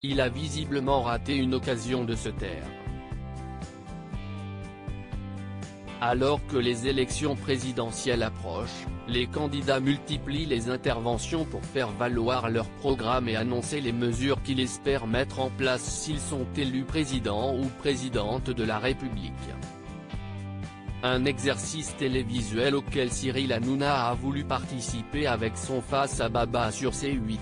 il a visiblement raté une occasion de se taire. Alors que les élections présidentielles approchent, les candidats multiplient les interventions pour faire valoir leur programme et annoncer les mesures qu'ils espèrent mettre en place s'ils sont élus président ou présidente de la République. Un exercice télévisuel auquel Cyril Hanouna a voulu participer avec son Face à Baba sur C8,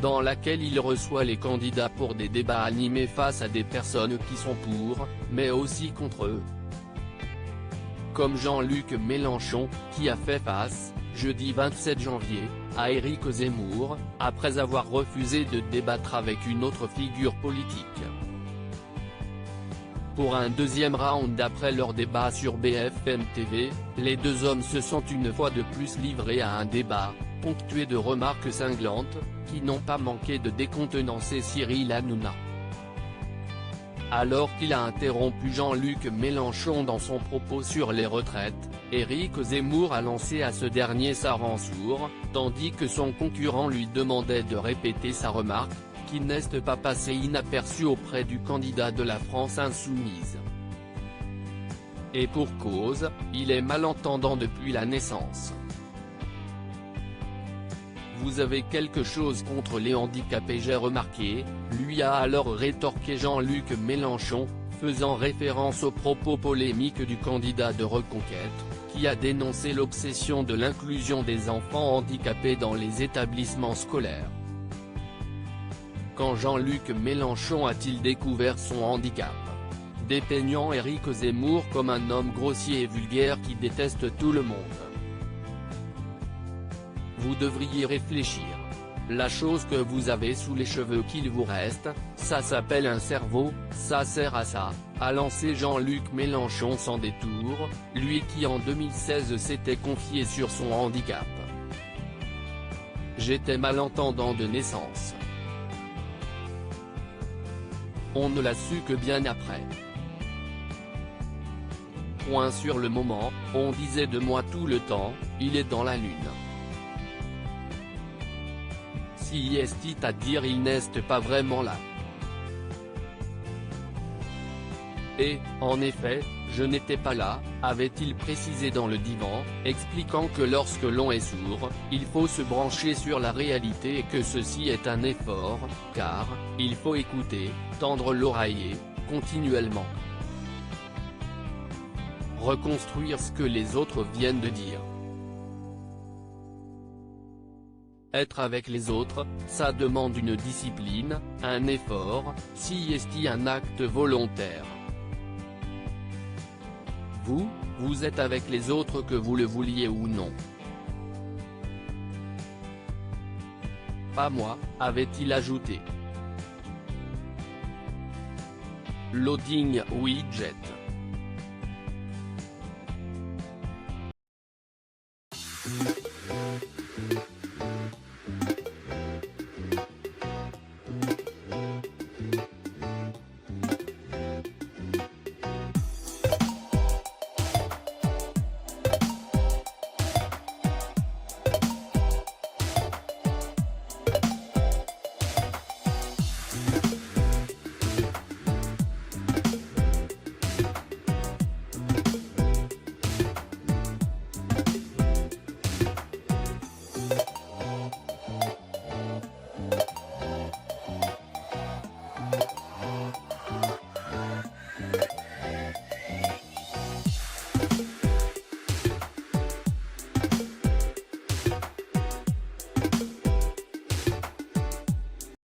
dans laquelle il reçoit les candidats pour des débats animés face à des personnes qui sont pour, mais aussi contre eux. Comme Jean-Luc Mélenchon, qui a fait face, jeudi 27 janvier, à Éric Zemmour, après avoir refusé de débattre avec une autre figure politique. Pour un deuxième round après leur débat sur BFM TV, les deux hommes se sont une fois de plus livrés à un débat, ponctué de remarques cinglantes, qui n'ont pas manqué de décontenancer Cyril Hanouna. Alors qu'il a interrompu Jean-Luc Mélenchon dans son propos sur les retraites, Éric Zemmour a lancé à ce dernier sa rançoure, tandis que son concurrent lui demandait de répéter sa remarque, qui n'est pas passée inaperçue auprès du candidat de la France insoumise. Et pour cause, il est malentendant depuis la naissance. Vous avez quelque chose contre les handicapés, j'ai remarqué, lui a alors rétorqué Jean-Luc Mélenchon, faisant référence aux propos polémiques du candidat de Reconquête, qui a dénoncé l'obsession de l'inclusion des enfants handicapés dans les établissements scolaires. Quand Jean-Luc Mélenchon a-t-il découvert son handicap? Dépeignant Éric Zemmour comme un homme grossier et vulgaire qui déteste tout le monde. Vous devriez réfléchir. La chose que vous avez sous les cheveux qu'il vous reste, ça s'appelle un cerveau, ça sert à ça, a lancé Jean-Luc Mélenchon sans détour, lui qui en 2016 s'était confié sur son handicap. J'étais malentendant de naissance. On ne l'a su que bien après. Point sur le moment, on disait de moi tout le temps, il est dans la lune. Si est-il à dire il n'est pas vraiment là. Et, en effet, je n'étais pas là, avait-il précisé dans le divan, expliquant que lorsque l'on est sourd, il faut se brancher sur la réalité et que ceci est un effort, car, il faut écouter, tendre l'oreiller, continuellement. Reconstruire ce que les autres viennent de dire. Être avec les autres, ça demande une discipline, un effort, si est un acte volontaire. Vous êtes avec les autres que vous le vouliez ou non. Pas moi, avait-il ajouté. Loading widget.